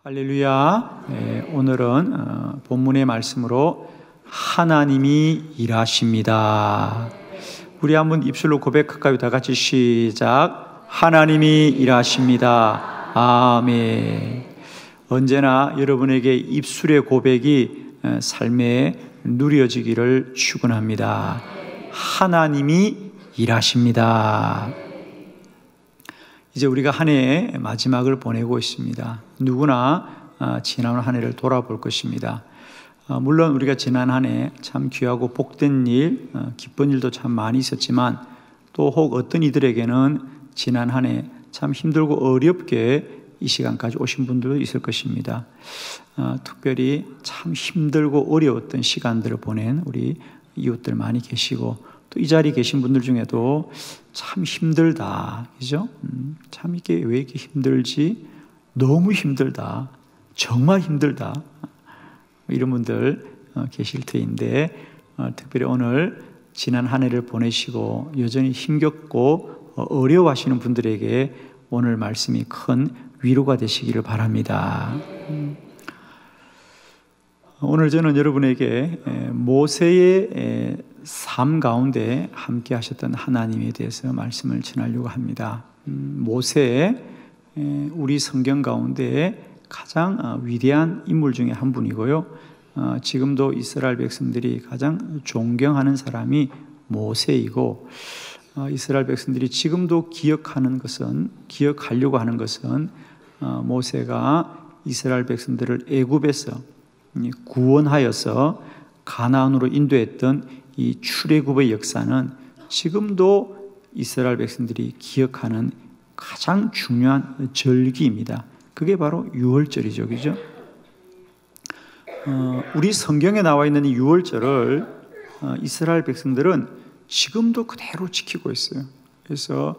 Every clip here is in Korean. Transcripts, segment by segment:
할렐루야. 오늘은 본문의 말씀으로 하나님이 일하십니다. 우리 한번 입술로 고백할까요? 다 같이 시작. 하나님이 일하십니다. 아멘. 언제나 여러분에게 입술의 고백이 삶에 누려지기를 축원합니다. 하나님이 일하십니다. 이제 우리가 한 해의 마지막을 보내고 있습니다. 누구나 지난 한 해를 돌아볼 것입니다. 물론 우리가 지난 한 해 참 귀하고 복된 일, 기쁜 일도 참 많이 있었지만 또 혹 어떤 이들에게는 지난 한 해 참 힘들고 어렵게 이 시간까지 오신 분들도 있을 것입니다. 특별히 참 힘들고 어려웠던 시간들을 보낸 우리 이웃들 많이 계시고 또 이 자리에 계신 분들 중에도 참 힘들다, 그죠? 참 이게 왜 이렇게 힘들지? 너무 힘들다, 정말 힘들다, 이런 분들 계실 터인데 특별히 오늘 지난 한 해를 보내시고 여전히 힘겹고 어려워하시는 분들에게 오늘 말씀이 큰 위로가 되시기를 바랍니다. 오늘 저는 여러분에게 모세의 삶 가운데 함께 하셨던 하나님에 대해서 말씀을 전하려고 합니다. 모세, 우리 성경 가운데 가장 위대한 인물 중에 한 분이고요. 지금도 이스라엘 백성들이 가장 존경하는 사람이 모세이고, 이스라엘 백성들이 지금도 기억하려고 하는 것은 모세가 이스라엘 백성들을 애굽에서 구원하여서 가나안으로 인도했던 이 출애굽의 역사는 지금도 이스라엘 백성들이 기억하는 가장 중요한 절기입니다. 그게 바로 유월절이죠, 그죠? 우리 성경에 나와 있는 이 유월절을 이스라엘 백성들은 지금도 그대로 지키고 있어요. 그래서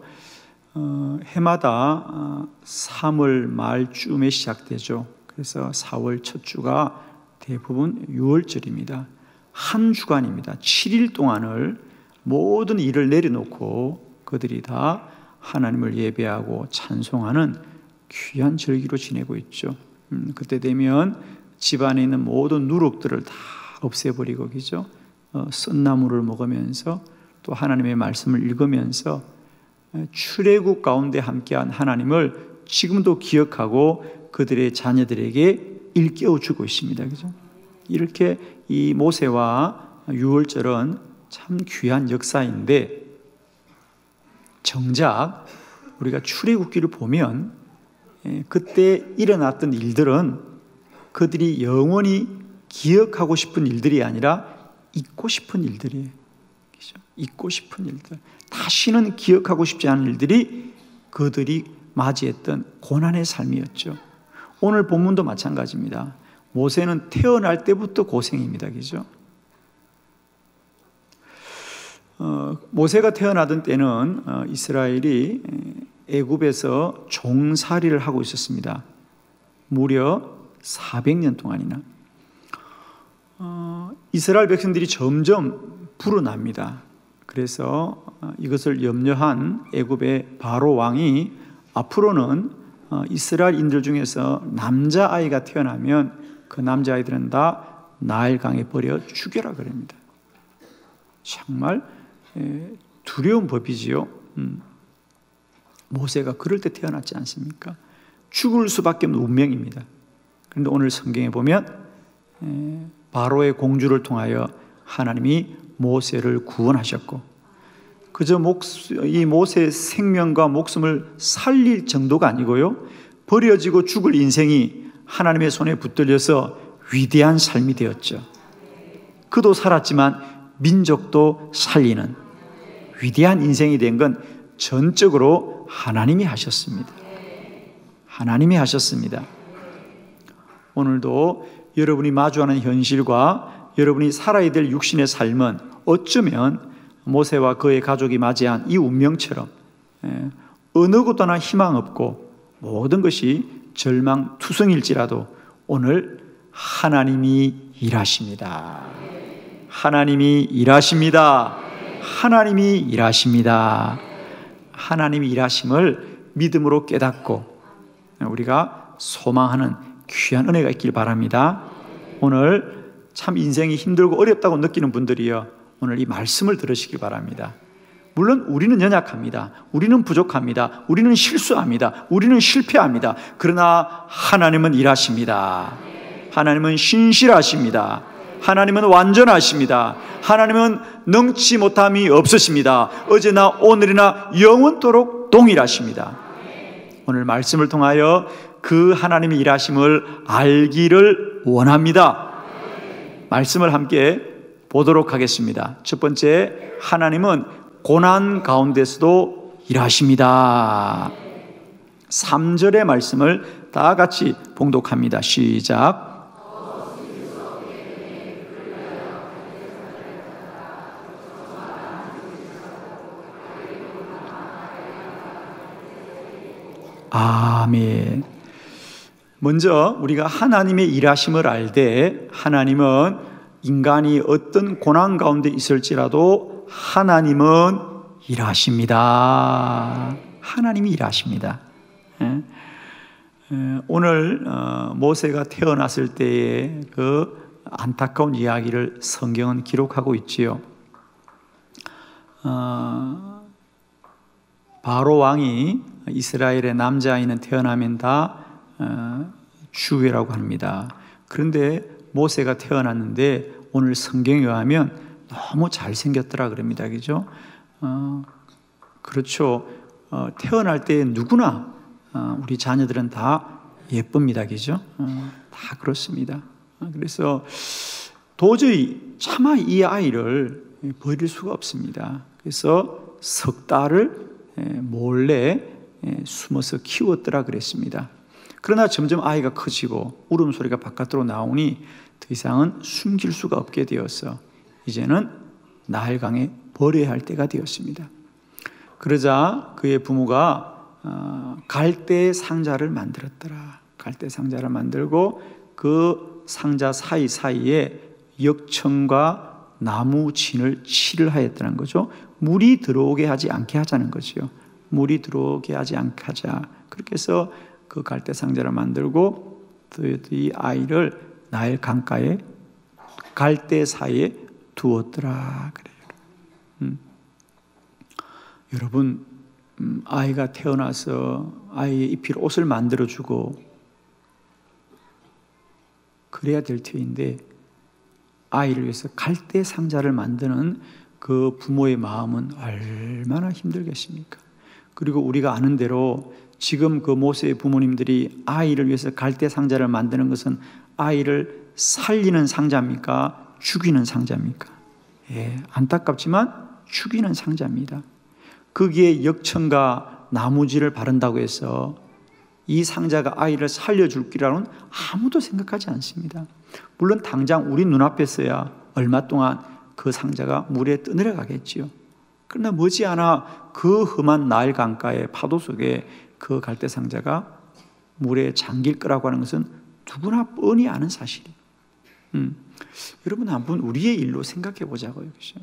해마다 3월 말쯤에 시작되죠. 그래서 4월 첫 주가 대부분 유월절입니다. 한 주간입니다. 7일 동안을 모든 일을 내려놓고 그들이 다 하나님을 예배하고 찬송하는 귀한 절기로 지내고 있죠. 그때 되면 집안에 있는 모든 누룩들을 다 없애버리고, 그죠? 쓴나물을 먹으면서 또 하나님의 말씀을 읽으면서 출애굽 가운데 함께한 하나님을 지금도 기억하고 그들의 자녀들에게 일깨워주고 있습니다. 그죠? 이렇게 이 모세와 유월절은 참 귀한 역사인데, 정작 우리가 출애굽기를 보면 그때 일어났던 일들은 그들이 영원히 기억하고 싶은 일들이 아니라 잊고 싶은 일들이에요. 그죠? 잊고 싶은 일들, 다시는 기억하고 싶지 않은 일들이 그들이 맞이했던 고난의 삶이었죠. 오늘 본문도 마찬가지입니다. 모세는 태어날 때부터 고생입니다. 그죠? 모세가 태어나던 때는 이스라엘이 애굽에서 종살이를 하고 있었습니다. 무려 400년 동안이나. 이스라엘 백성들이 점점 불어납니다. 그래서 이것을 염려한 애굽의 바로 왕이 앞으로는 이스라엘인들 중에서 남자아이가 태어나면 그 남자아이들은 다 나일강에 버려 죽여라 그럽니다. 정말 두려운 법이지요. 모세가 그럴 때 태어났지 않습니까? 죽을 수밖에 없는 운명입니다. 그런데 오늘 성경에 보면 바로의 공주를 통하여 하나님이 모세를 구원하셨고, 그저 이 모세의 생명과 목숨을 살릴 정도가 아니고요, 버려지고 죽을 인생이 하나님의 손에 붙들려서 위대한 삶이 되었죠. 그도 살았지만 민족도 살리는 위대한 인생이 된 건 전적으로 하나님이 하셨습니다. 하나님이 하셨습니다. 오늘도 여러분이 마주하는 현실과 여러분이 살아야 될 육신의 삶은 어쩌면 모세와 그의 가족이 맞이한 이 운명처럼 어느 것도 하나 희망 없고 모든 것이 절망투성일지라도 오늘 하나님이 일하십니다. 하나님이 일하십니다. 하나님이 일하십니다. 하나님이 일하심을 믿음으로 깨닫고 우리가 소망하는 귀한 은혜가 있길 바랍니다. 오늘 참 인생이 힘들고 어렵다고 느끼는 분들이요, 오늘 이 말씀을 들으시기 바랍니다. 물론 우리는 연약합니다. 우리는 부족합니다. 우리는 실수합니다. 우리는 실패합니다. 그러나 하나님은 일하십니다. 하나님은 신실하십니다. 하나님은 완전하십니다. 하나님은 능치 못함이 없으십니다. 어제나 오늘이나 영원토록 동일하십니다. 오늘 말씀을 통하여 그 하나님의 일하심을 알기를 원합니다. 말씀을 함께 보도록 하겠습니다. 첫 번째, 하나님은 고난 가운데서도 일하십니다. 3절의 말씀을 다 같이 봉독합니다. 시작. 아멘. 먼저 우리가 하나님의 일하심을 알 때, 하나님은 인간이 어떤 고난 가운데 있을지라도 하나님은 일하십니다. 하나님이 일하십니다. 오늘 모세가 태어났을 때의 그 안타까운 이야기를 성경은 기록하고 있지요. 바로 왕이 이스라엘의 남자아이는 태어나면 다 죽이라고 합니다. 그런데 모세가 태어났는데 오늘 성경에 의하면 너무 잘생겼더라 그럽니다. 그죠? 그렇죠. 태어날 때 누구나 우리 자녀들은 다 예쁩니다. 그죠? 다 그렇습니다. 그래서 도저히 차마 이 아이를 버릴 수가 없습니다. 그래서 석 달을 몰래 숨어서 키웠더라 그랬습니다. 그러나 점점 아이가 커지고 울음소리가 바깥으로 나오니 더 이상은 숨길 수가 없게 되어서 이제는 나일강에 버려야 할 때가 되었습니다. 그러자 그의 부모가 갈대 상자를 만들었더라. 갈대 상자를 만들고 그 상자 사이사이에 역청과 나무 진을 칠을 하였다는 거죠. 물이 들어오게 하지 않게 하자는 거죠. 물이 들어오게 하지 않게 하자. 그렇게 해서 그 갈대 상자를 만들고 이 아이를 나일 강가에 갈대 사이에 두었더라 그래요. 여러분, 아이가 태어나서 아이의 입힐 옷을 만들어주고 그래야 될 터인데 아이를 위해서 갈대 상자를 만드는 그 부모의 마음은 얼마나 힘들겠습니까? 그리고 우리가 아는 대로 지금 그 모세의 부모님들이 아이를 위해서 갈대 상자를 만드는 것은 아이를 살리는 상자입니까? 죽이는 상자입니까? 예, 안타깝지만 죽이는 상자입니다. 거기에 역청과 나무질을 바른다고 해서 이 상자가 아이를 살려줄 기라고는 아무도 생각하지 않습니다. 물론 당장 우리 눈앞에서야 얼마 동안 그 상자가 물에 떠내려가겠지요. 그러나 머지않아 그 험한 나일 강가의 파도 속에 그 갈대 상자가 물에 잠길 거라고 하는 것은 누구나 뻔히 아는 사실이에요. 여러분, 한번 우리의 일로 생각해 보자고요. 그렇죠?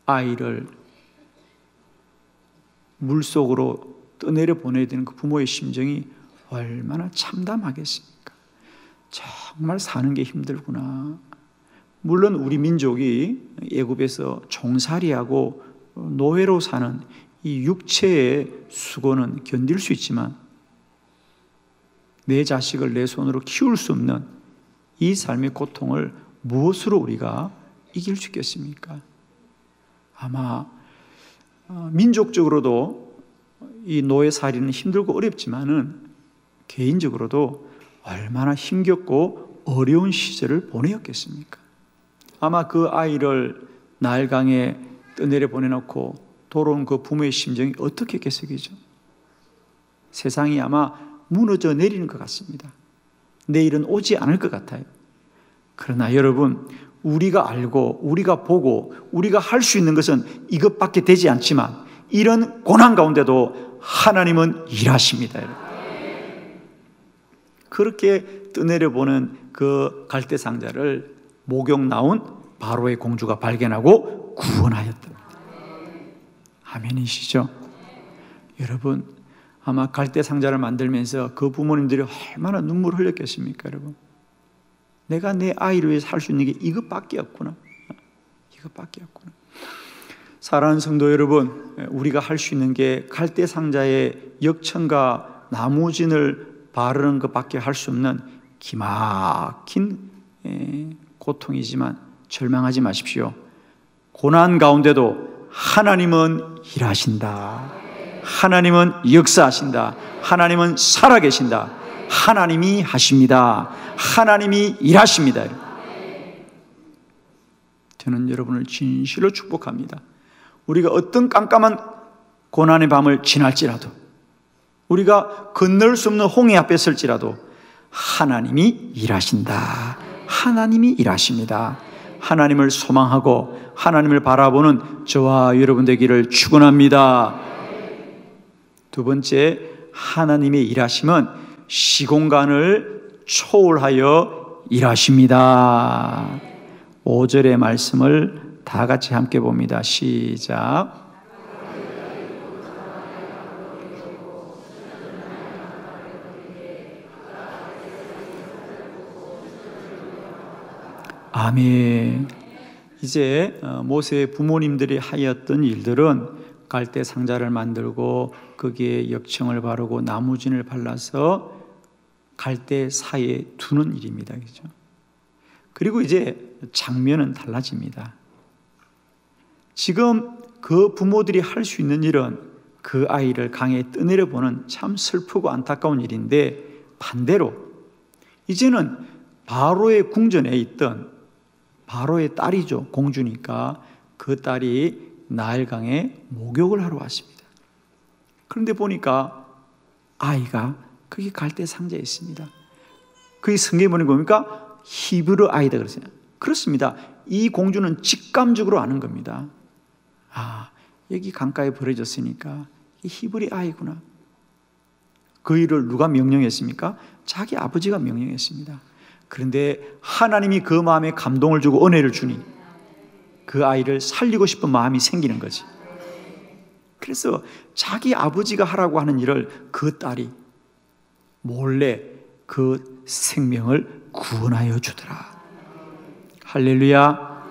아이를 물속으로 떠내려 보내야 되는 그 부모의 심정이 얼마나 참담하겠습니까? 정말 사는 게 힘들구나. 물론 우리 민족이 애굽에서 종살이하고 노예로 사는 이 육체의 수고는 견딜 수 있지만 내 자식을 내 손으로 키울 수 없는 이 삶의 고통을 무엇으로 우리가 이길 수 있겠습니까? 아마 민족적으로도 이 노예살이는 힘들고 어렵지만은 개인적으로도 얼마나 힘겹고 어려운 시절을 보내었겠습니까? 아마 그 아이를 나일강에 떠내려 보내놓고 돌아온 그 부모의 심정이 어떻게 했겠어요? 세상이 아마 무너져 내리는 것 같습니다. 내일은 오지 않을 것 같아요. 그러나 여러분, 우리가 알고 우리가 보고 우리가 할 수 있는 것은 이것밖에 되지 않지만 이런 고난 가운데도 하나님은 일하십니다. 여러분. 그렇게 떠내려보는 그 갈대 상자를 목욕 나온 바로의 공주가 발견하고 구원하였답니다. 아멘이시죠? 여러분, 아마 갈대 상자를 만들면서 그 부모님들이 얼마나 눈물을 흘렸겠습니까, 여러분? 내가 내 아이를 위해서 할 수 있는 게 이것밖에 없구나. 이것밖에 없구나. 사랑하는 성도 여러분, 우리가 할 수 있는 게 갈대 상자에 역청과 나무진을 바르는 것밖에 할 수 없는 기막힌 고통이지만 절망하지 마십시오. 고난 가운데도 하나님은 일하신다. 하나님은 역사하신다. 하나님은 살아계신다. 하나님이 하십니다. 하나님이 일하십니다. 저는 여러분을 진실로 축복합니다. 우리가 어떤 깜깜한 고난의 밤을 지날지라도, 우리가 건널 수 없는 홍해 앞에 설지라도 하나님이 일하신다. 하나님이 일하십니다. 하나님을 소망하고 하나님을 바라보는 저와 여러분 되기를 축원합니다. 두 번째, 하나님의 일하심은 시공간을 초월하여 일하십니다. 5절의 말씀을 다 같이 함께 봅니다. 시작. 아멘. 이제 모세의 부모님들이 하였던 일들은 갈대 상자를 만들고 거기에 역청을 바르고 나무진을 발라서 갈대 사이에 두는 일입니다. 그렇죠? 그리고 이제 장면은 달라집니다. 지금 그 부모들이 할 수 있는 일은 그 아이를 강에 떠내려 보는 참 슬프고 안타까운 일인데, 반대로 이제는 바로의 궁전에 있던 바로의 딸이죠. 공주니까 그 딸이 나일강에 목욕을 하러 왔습니다. 그런데 보니까 아이가 거기 갈대 상자에 있습니다. 그게 성경에 보니 뭡니까? 히브리 아이다 그러세요. 그렇습니다. 이 공주는 직감적으로 아는 겁니다. 아, 여기 강가에 버려졌으니까 이 히브리 아이구나. 그 일을 누가 명령했습니까? 자기 아버지가 명령했습니다. 그런데 하나님이 그 마음에 감동을 주고 은혜를 주니 그 아이를 살리고 싶은 마음이 생기는 거지. 그래서 자기 아버지가 하라고 하는 일을 그 딸이 몰래 그 생명을 구원하여 주더라. 할렐루야.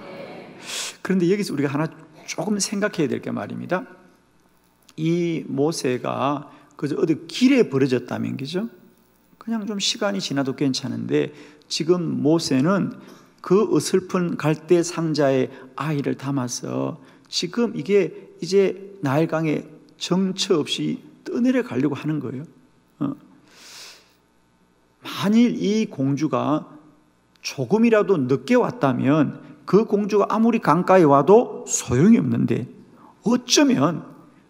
그런데 여기서 우리가 하나 조금 생각해야 될 게 말입니다. 이 모세가 그저 어디 길에 버려졌다면, 그죠? 그냥 좀 시간이 지나도 괜찮은데, 지금 모세는 그 어설픈 갈대 상자에 아이를 담아서 지금 이게 이제 나일강에 정처 없이 떠내려 가려고 하는 거예요. 만일 이 공주가 조금이라도 늦게 왔다면 그 공주가 아무리 강가에 와도 소용이 없는데, 어쩌면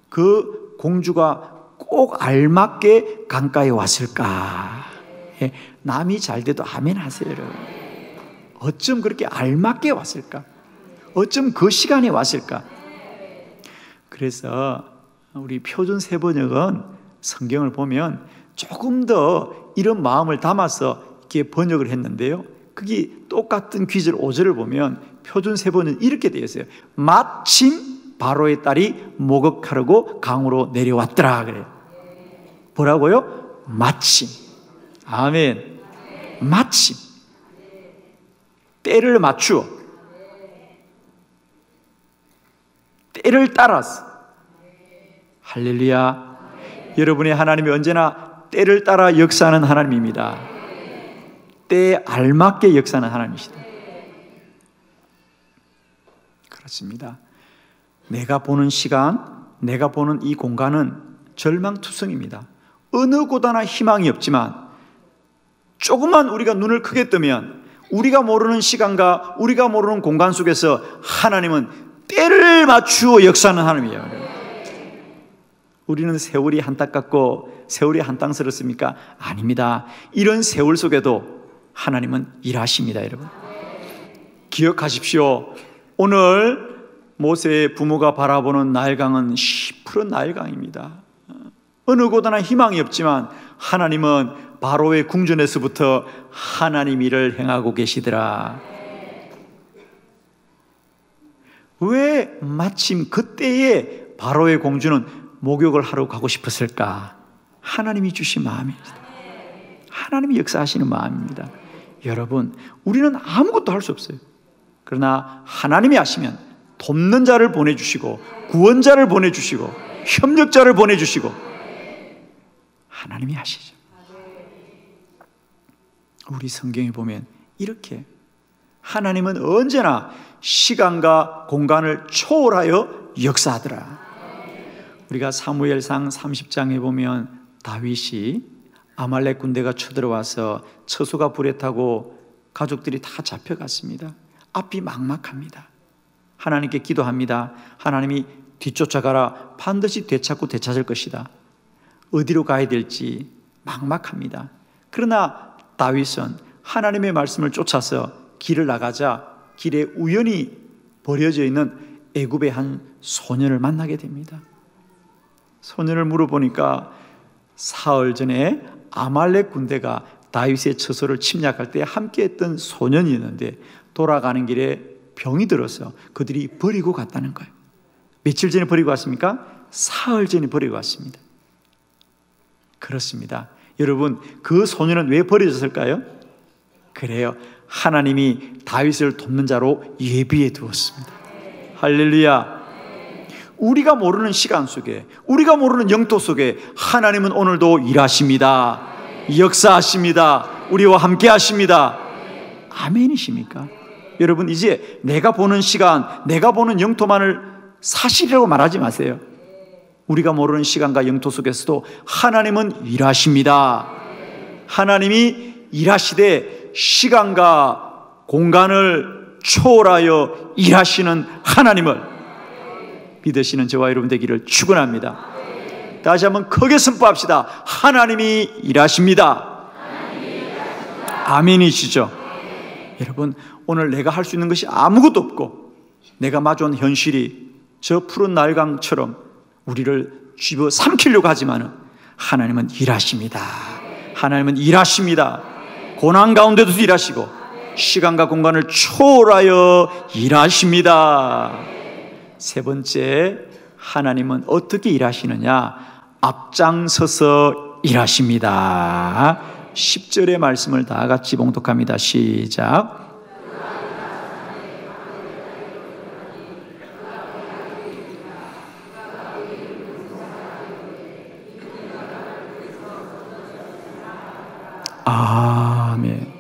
그 공주가 꼭 알맞게 강가에 왔을까? 남이 잘 돼도 아멘 하세요, 여러분. 어쩜 그렇게 알맞게 왔을까? 어쩜 그 시간에 왔을까? 그래서 우리 표준 세번역은 성경을 보면 조금 더 이런 마음을 담아서 이렇게 번역을 했는데요, 그게 똑같은 귀절 5절을 보면 표준 세번역은 이렇게 되어 있어요. 마침 바로의 딸이 목욕하려고 강으로 내려왔더라 그래요. 뭐라고요? 마침. 아멘. 마침. 때를 맞추어, 때를 따라서. 할렐루야. 여러분의 하나님이 언제나 때를 따라 역사하는 하나님입니다. 때에 알맞게 역사하는 하나님이시다. 그렇습니다. 내가 보는 시간, 내가 보는 이 공간은 절망투성입니다. 어느 곳하나 희망이 없지만, 조금만 우리가 눈을 크게 뜨면 우리가 모르는 시간과 우리가 모르는 공간 속에서 하나님은 때를 맞추어 역사하는 하나님이에요. 우리는 세월이 안타깝고 세월이 한땅스럽습니까? 아닙니다. 이런 세월 속에도 하나님은 일하십니다, 여러분. 기억하십시오. 오늘 모세의 부모가 바라보는 나일강은 시푸른 나일강입니다. 어느 곳하나 희망이 없지만 하나님은 바로의 궁전에서부터 하나님 일을 행하고 계시더라. 왜 마침 그때에 바로의 공주는 목욕을 하러 가고 싶었을까? 하나님이 주신 마음입니다. 하나님이 역사하시는 마음입니다. 여러분, 우리는 아무것도 할 수 없어요. 그러나 하나님이 하시면 돕는 자를 보내주시고 구원자를 보내주시고 협력자를 보내주시고 하나님이 하시죠. 우리 성경에 보면 이렇게 하나님은 언제나 시간과 공간을 초월하여 역사하더라. 우리가 사무엘상 30장에 보면 다윗이 아말렉 군대가 쳐들어와서 처소가 불에 타고 가족들이 다 잡혀갔습니다. 앞이 막막합니다. 하나님께 기도합니다. 하나님이 뒤쫓아가라. 반드시 되찾고 되찾을 것이다. 어디로 가야 될지 막막합니다. 그러나 다윗은 하나님의 말씀을 쫓아서 길을 나가자 길에 우연히 버려져 있는 애굽의 한 소년을 만나게 됩니다. 소년을 물어보니까 사흘 전에 아말렉 군대가 다윗의 처소를 침략할 때 함께했던 소년이었는데 돌아가는 길에 병이 들어서 그들이 버리고 갔다는 거예요. 며칠 전에 버리고 왔습니까? 사흘 전에 버리고 왔습니다. 그렇습니다. 여러분, 그 소년은 왜 버려졌을까요? 그래요. 하나님이 다윗을 돕는 자로 예비해 두었습니다. 할렐루야. 우리가 모르는 시간 속에, 우리가 모르는 영토 속에 하나님은 오늘도 일하십니다. 역사하십니다. 우리와 함께 하십니다. 아멘이십니까? 여러분, 이제 내가 보는 시간, 내가 보는 영토만을 사실이라고 말하지 마세요. 우리가 모르는 시간과 영토 속에서도 하나님은 일하십니다. 하나님이 일하시되 시간과 공간을 초월하여 일하시는 하나님을 믿으시는 저와 여러분 되기를 축원합니다. 다시 한번 크게 선포합시다. 하나님이 일하십니다. 아멘이시죠? 여러분, 오늘 내가 할 수 있는 것이 아무것도 없고 내가 마주한 현실이 저 푸른 날강처럼 우리를 쥐어 삼키려고 하지만은 하나님은 일하십니다. 하나님은 일하십니다. 고난 가운데도 일하시고 시간과 공간을 초월하여 일하십니다. 세 번째, 하나님은 어떻게 일하시느냐? 앞장서서 일하십니다. 10절의 말씀을 다 같이 봉독합니다. 시작. 아멘.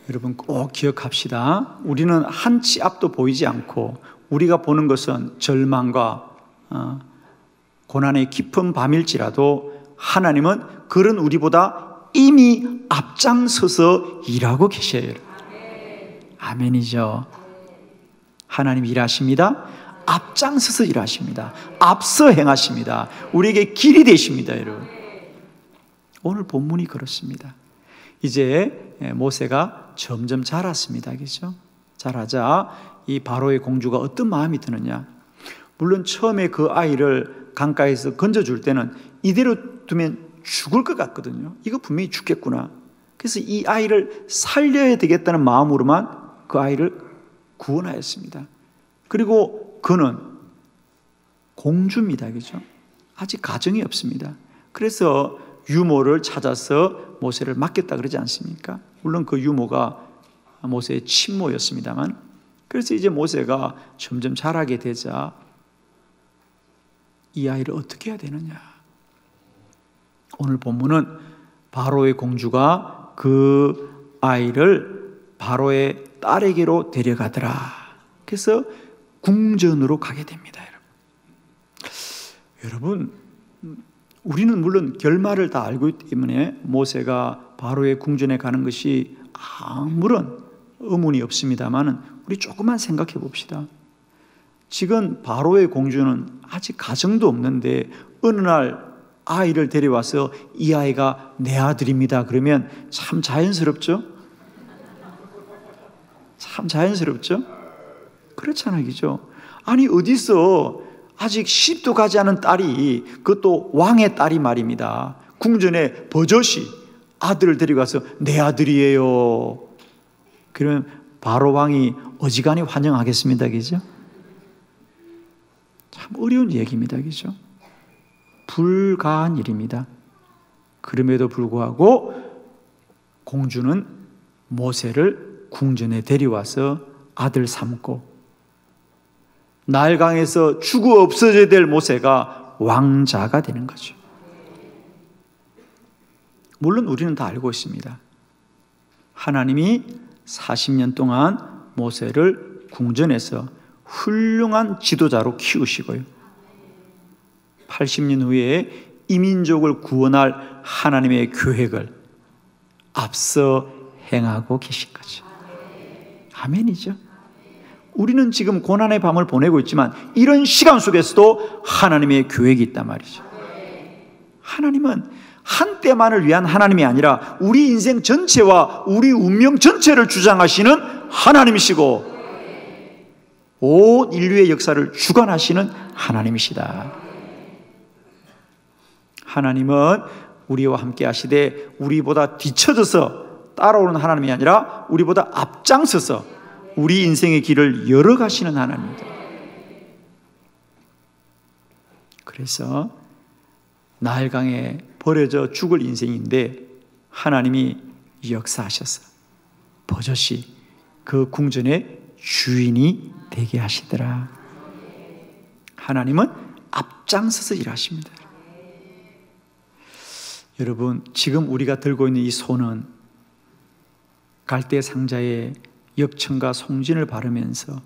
여러분 꼭 기억합시다. 우리는 한 치 앞도 보이지 않고 우리가 보는 것은 절망과 고난의 깊은 밤일지라도 하나님은 그런 우리보다 이미 앞장서서 일하고 계셔요. 아멘이죠. 하나님 일하십니다. 앞장서서 일하십니다. 앞서 행하십니다. 우리에게 길이 되십니다, 여러분. 오늘 본문이 그렇습니다. 이제 모세가 점점 자랐습니다. 그렇죠? 자라자 이 바로의 공주가 어떤 마음이 드느냐? 물론 처음에 그 아이를 강가에서 건져줄 때는 이대로 두면 죽을 것 같거든요. 이거 분명히 죽겠구나. 그래서 이 아이를 살려야 되겠다는 마음으로만 그 아이를 구원하였습니다. 그리고 그는 공주입니다. 그렇죠? 아직 가정이 없습니다. 그래서 유모를 찾아서 모세를 맡겼다 그러지 않습니까? 물론 그 유모가 모세의 친모였습니다만, 그래서 이제 모세가 점점 자라게 되자 이 아이를 어떻게 해야 되느냐? 오늘 본문은 바로의 공주가 그 아이를 바로의 딸에게로 데려가더라. 그래서 궁전으로 가게 됩니다. 여러분, 우리는 물론 결말을 다 알고 있기 때문에 모세가 바로의 궁전에 가는 것이 아무런 의문이 없습니다만, 우리 조금만 생각해 봅시다. 지금 바로의 공주는 아직 가정도 없는데 어느 날 아이를 데려와서 이 아이가 내 아들입니다 그러면 참 자연스럽죠? 참 자연스럽죠? 그렇잖아요, 그죠? 아니 어디서 아직 시집도 가지 않은 딸이, 그것도 왕의 딸이 말입니다, 궁전에 버젓이 아들을 데려가서 내 아들이에요 그러면 바로 왕이 어지간히 환영하겠습니다, 그죠? 참 어려운 얘기입니다, 그죠? 불가한 일입니다. 그럼에도 불구하고 공주는 모세를 궁전에 데려와서 아들 삼고 나일강에서 죽어 없어져야 될 모세가 왕자가 되는 거죠. 물론 우리는 다 알고 있습니다. 하나님이 40년 동안 모세를 궁전에서 훌륭한 지도자로 키우시고요, 80년 후에 이 민족을 구원할 하나님의 계획을 앞서 행하고 계신 거죠. 아멘이죠. 우리는 지금 고난의 밤을 보내고 있지만 이런 시간 속에서도 하나님의 계획이 있단 말이죠. 하나님은 한때만을 위한 하나님이 아니라 우리 인생 전체와 우리 운명 전체를 주장하시는 하나님이시고 온 인류의 역사를 주관하시는 하나님이시다. 하나님은 우리와 함께 하시되 우리보다 뒤처져서 따라오는 하나님이 아니라 우리보다 앞장서서 우리 인생의 길을 열어가시는 하나님입니다. 그래서 나일강에 버려져 죽을 인생인데 하나님이 역사하셔서 버젓이 그 궁전의 주인이 되게 하시더라. 하나님은 앞장서서 일하십니다. 여러분, 지금 우리가 들고 있는 이 손은 갈대 상자에 역청과 송진을 바르면서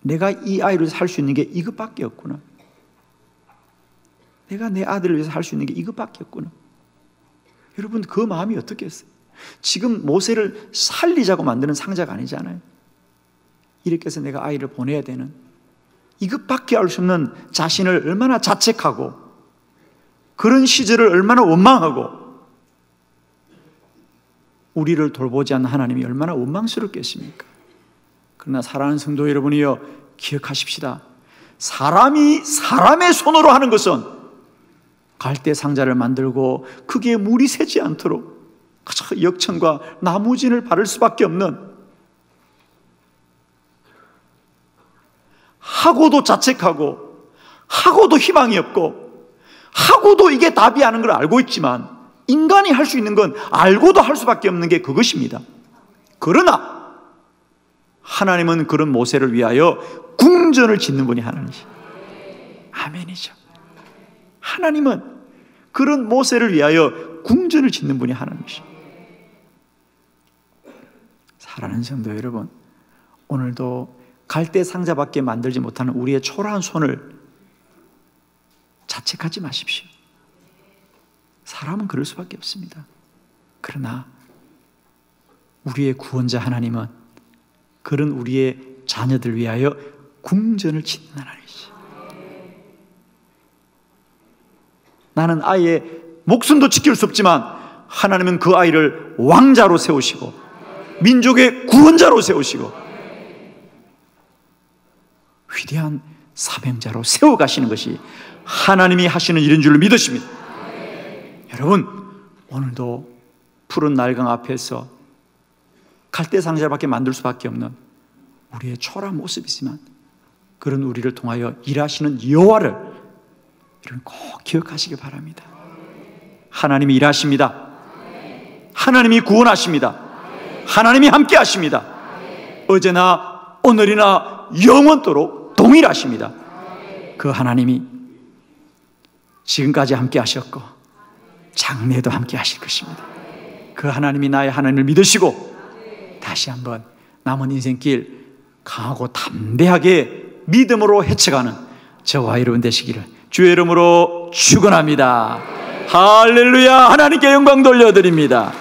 내가 이 아이를 살 수 있는 게 이것밖에 없구나, 내가 내 아들을 위해서 할 수 있는 게 이것밖에 없구나. 여러분, 그 마음이 어떻겠어요? 지금 모세를 살리자고 만드는 상자가 아니잖아요. 이렇게 해서 내가 아이를 보내야 되는, 이것밖에 알 수 없는 자신을 얼마나 자책하고 그런 시절을 얼마나 원망하고 우리를 돌보지 않는 하나님이 얼마나 원망스럽겠습니까? 그러나 사랑하는 성도 여러분이여, 기억하십시다. 사람이 사람의 손으로 하는 것은 갈대 상자를 만들고 거기에 물이 새지 않도록 역청과 나무진을 바를 수밖에 없는, 하고도 자책하고 하고도 희망이 없고 하고도 이게 답이 아닌 걸 알고 있지만 인간이 할 수 있는 건 알고도 할 수밖에 없는 게 그것입니다. 그러나 하나님은 그런 모세를 위하여 궁전을 짓는 분이 하나님이시죠. 아멘이죠. 하나님은 그런 모세를 위하여 궁전을 짓는 분이 하나님이시죠. 사랑하는 성도 여러분, 오늘도 갈대 상자밖에 만들지 못하는 우리의 초라한 손을 자책하지 마십시오. 사람은 그럴 수밖에 없습니다. 그러나 우리의 구원자 하나님은 그런 우리의 자녀들 위하여 궁전을 짓는 하나님이시죠. 나는 아이의 목숨도 지킬 수 없지만 하나님은 그 아이를 왕자로 세우시고 민족의 구원자로 세우시고 위대한 사명자로 세워가시는 것이 하나님이 하시는 일인 줄 믿으십니다. 여러분, 오늘도 푸른 날강 앞에서 갈대 상자밖에 만들 수밖에 없는 우리의 초라한 모습이지만 그런 우리를 통하여 일하시는 여호와를 여러분 꼭 기억하시기 바랍니다. 하나님이 일하십니다. 하나님이 구원하십니다. 하나님이 함께 하십니다. 어제나 오늘이나 영원토록 동일하십니다. 그 하나님이 지금까지 함께 하셨고 장래에도 함께 하실 것입니다. 그 하나님이 나의 하나님을 믿으시고 다시 한번 남은 인생길 강하고 담대하게 믿음으로 헤쳐가는 저와 여러분 되시기를 주의 이름으로 축원합니다. 할렐루야. 하나님께 영광 돌려드립니다.